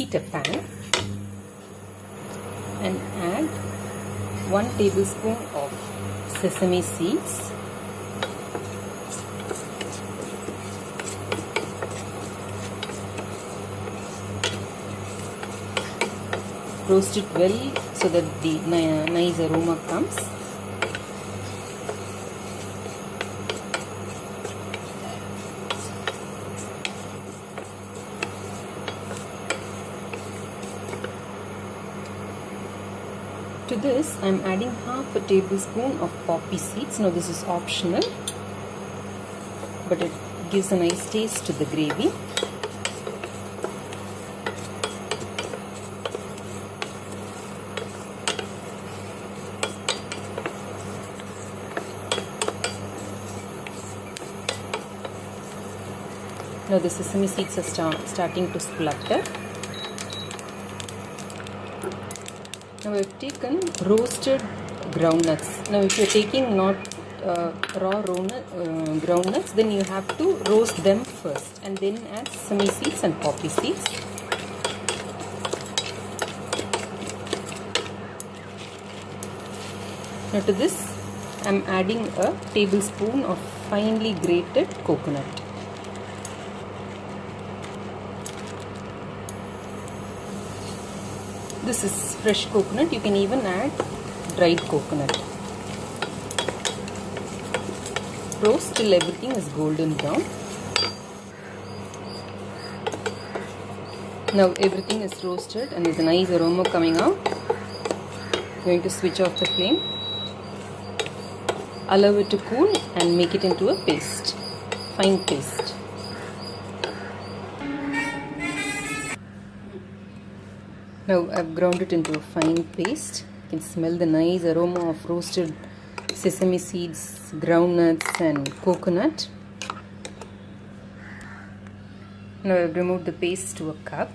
heat a pan and add 1 tablespoon of sesame seeds, roast it well so that the nice aroma comes. To this I am adding half a tablespoon of poppy seeds. Now this is optional, but it gives a nice taste to the gravy. Now the sesame seeds are starting to splutter. Now I have taken roasted groundnuts. Now if you are taking not raw groundnuts, then you have to roast them first and then add sesame seeds and poppy seeds. Now to this I am adding a tablespoon of finely grated coconut. This is fresh coconut. You can even add dried coconut. Roast till everything is golden brown. Now everything is roasted and there's a nice aroma coming out. I'm going to switch off the flame. Allow it to cool and make it into a paste, fine paste. Now I've ground it into a fine paste. You can smell the nice aroma of roasted sesame seeds, groundnuts and coconut. Now I've removed the paste to a cup.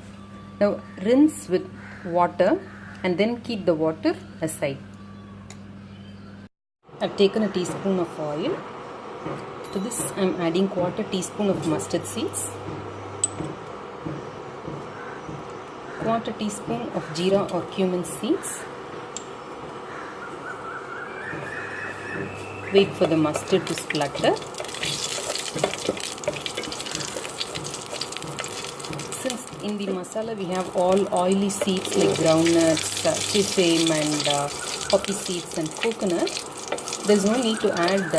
Now rinse with water and then keep the water aside. I've taken a teaspoon of oil. To this I'm adding 1/4 teaspoon of mustard seeds, 1/4 teaspoon of jeera or cumin seeds. Wait for the mustard to splutter. Since in the masala we have all oily seeds like groundnuts, sesame and poppy seeds and coconut, there is no need to add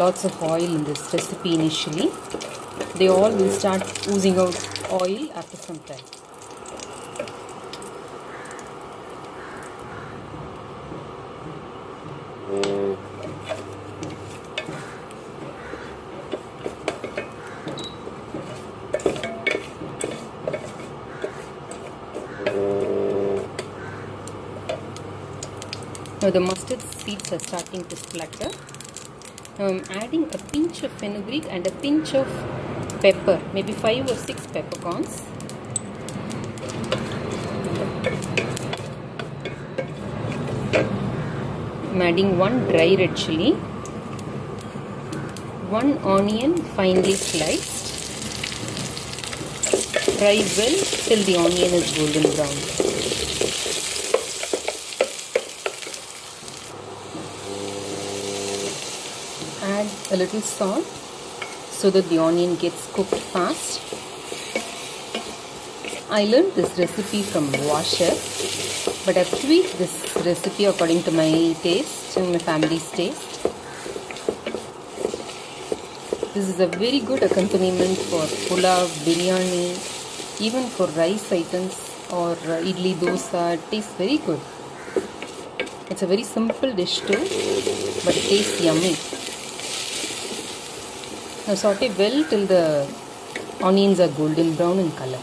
lots of oil in this recipe initially. They all will start oozing out oil after some time. Now the mustard seeds are starting to splutter. Now I am adding a pinch of fenugreek and a pinch of pepper, maybe 5 or 6 peppercorns. I am adding 1 dry red chilli, 1 onion finely sliced. Fry well till the onion is golden brown. Add a little salt so that the onion gets cooked fast. I learned this recipe from Washer, but I've tweaked this recipe according to my taste and my family's taste. This is a very good accompaniment for pulao, biryani, even for rice items or idli, dosa. It tastes very good. It's a very simple dish too, but it tastes yummy. Now saute well till the onions are golden brown in color.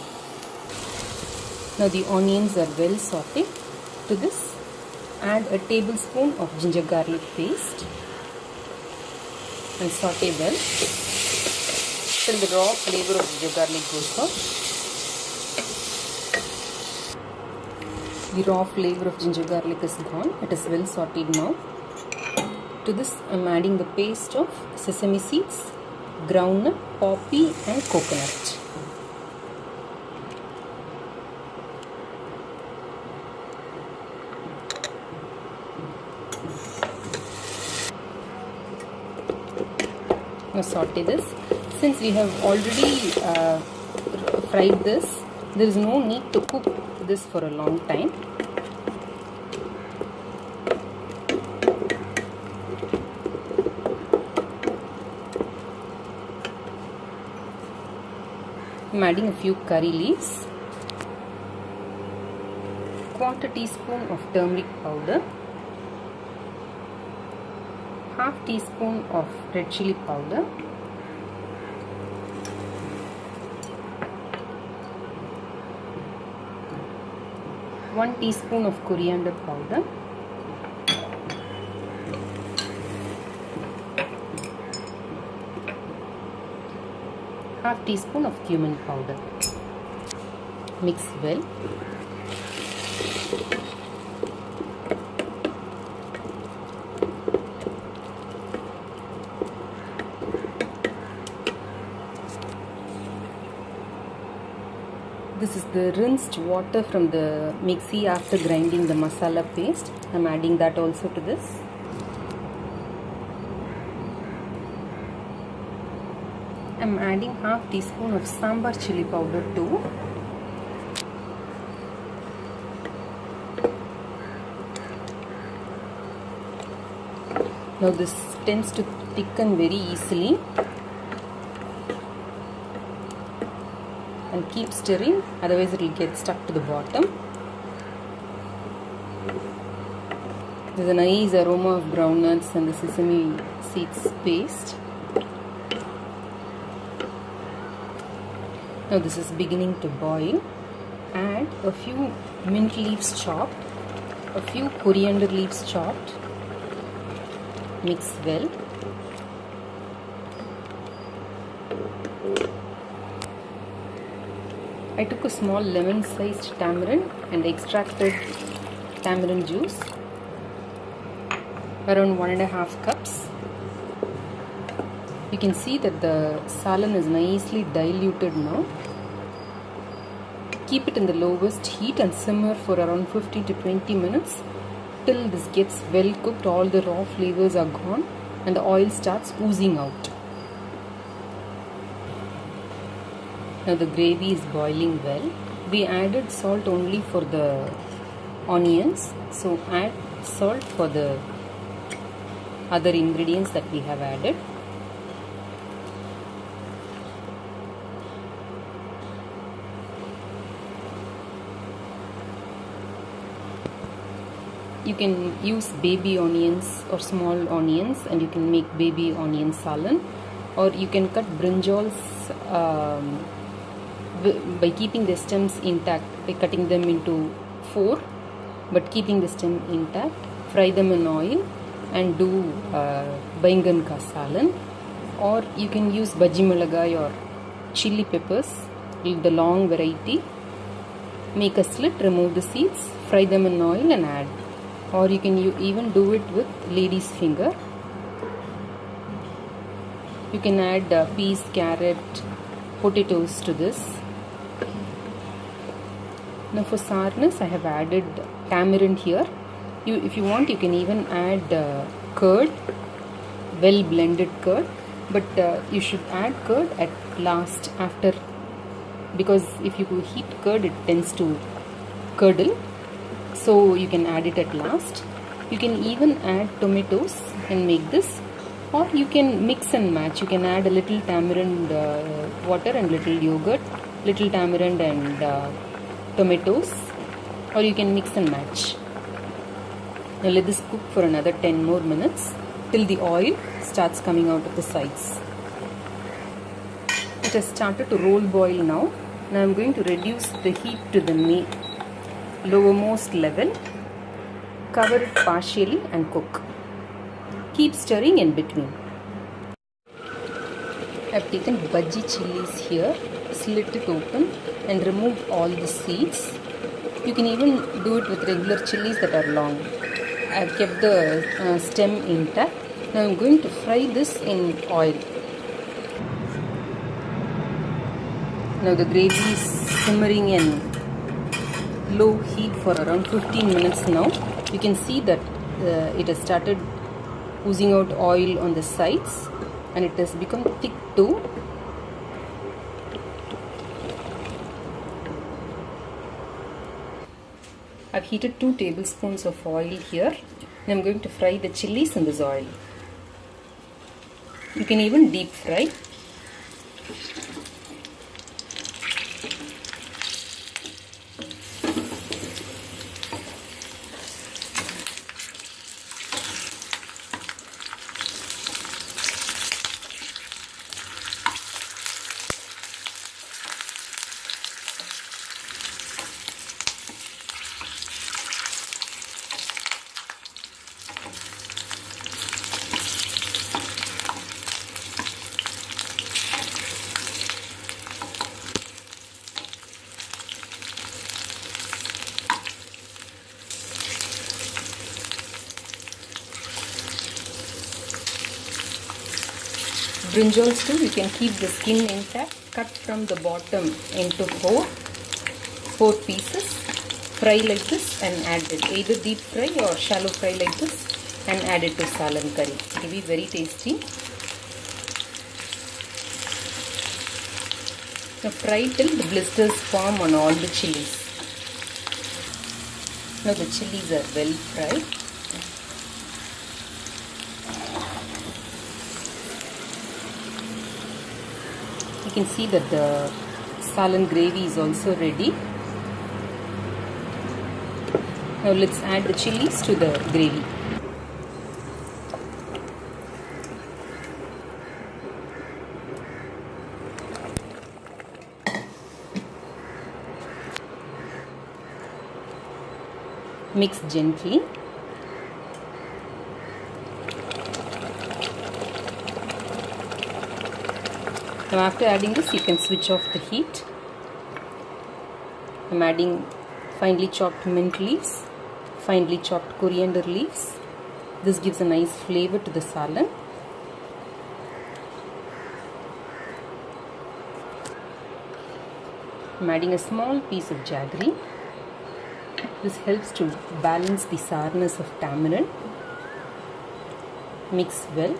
Now the onions are well sauteed. To this, add a tablespoon of ginger garlic paste and saute well till the raw flavor of ginger garlic goes off. The raw flavor of ginger garlic is gone. It is well sauteed now. To this, I am adding the paste of sesame seeds, groundnut, poppy and coconut. Now saute this. Since we have already fried this, there is no need to cook this for a long time. I'm adding a few curry leaves, 1/4 teaspoon of turmeric powder, 1/2 teaspoon of red chili powder, 1 teaspoon of coriander powder, half teaspoon of cumin powder. Mix well. This is the rinsed water from the mixie after grinding the masala paste. I am adding that also to this. I am adding half teaspoon of sambar chili powder too. Now this tends to thicken very easily. And keep stirring, otherwise it will get stuck to the bottom. There's a nice aroma of groundnuts and the sesame seeds paste. Now this is beginning to boil. Add a few mint leaves chopped, a few coriander leaves chopped. Mix well. I took a small lemon-sized tamarind and extracted tamarind juice, around 1.5 cups. You can see that the salan is nicely diluted now. Keep it in the lowest heat and simmer for around 15 to 20 minutes till this gets well cooked, all the raw flavors are gone and the oil starts oozing out. Now the gravy is boiling well. We added salt only for the onions, so add salt for the other ingredients that we have added. You can use baby onions or small onions and you can make baby onion salan, or you can cut brinjals by keeping the stems intact, by cutting them into 4 but keeping the stem intact. Fry them in oil and do baingan ka salan, or you can use bhaji milagai or chili peppers, the long variety. Make a slit, remove the seeds, fry them in oil and add, or you can even do it with lady's finger. You can add peas, carrot, potatoes to this. Now for sourness, I have added tamarind here. If you want, you can even add curd, well blended curd, but you should add curd at last after, because if you heat curd it tends to curdle, so you can add it at last. You can even add tomatoes and make this, or you can mix and match. You can add a little tamarind water and little yogurt, little tamarind and tomatoes, or you can mix and match. Now let this cook for another 10 more minutes till the oil starts coming out of the sides. It has started to roll boil now. Now I am going to reduce the heat to the lowermost level. Cover it partially and cook. Keep stirring in between. I have taken bhaji chilies here, slit it open and remove all the seeds. You can even do it with regular chilies that are long. I have kept the stem intact. Now I am going to fry this in oil. Now the gravy is simmering in low heat for around 15 minutes now. You can see that it has started oozing out oil on the sides. and it has become thick too. I've heated 2 tablespoons of oil here, and I'm going to fry the chilies in this oil. You can even deep fry. Brinjals too, you can keep the skin intact. Cut from the bottom into 4 pieces. Fry like this and add it. Either deep fry or shallow fry like this and add it to salan curry. It will be very tasty. Now fry till the blisters form on all the chilies. Now the chilies are well fried. You can see that the salan gravy is also ready. Now let's add the chilies to the gravy. Mix gently. Now after adding this, you can switch off the heat. I'm adding finely chopped mint leaves, finely chopped coriander leaves. This gives a nice flavor to the salan. I'm adding a small piece of jaggery. This helps to balance the sourness of tamarind. Mix well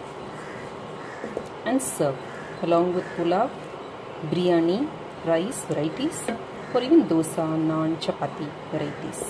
and serve along with pulao, biryani, rice varieties, or even dosa, naan, chapati varieties.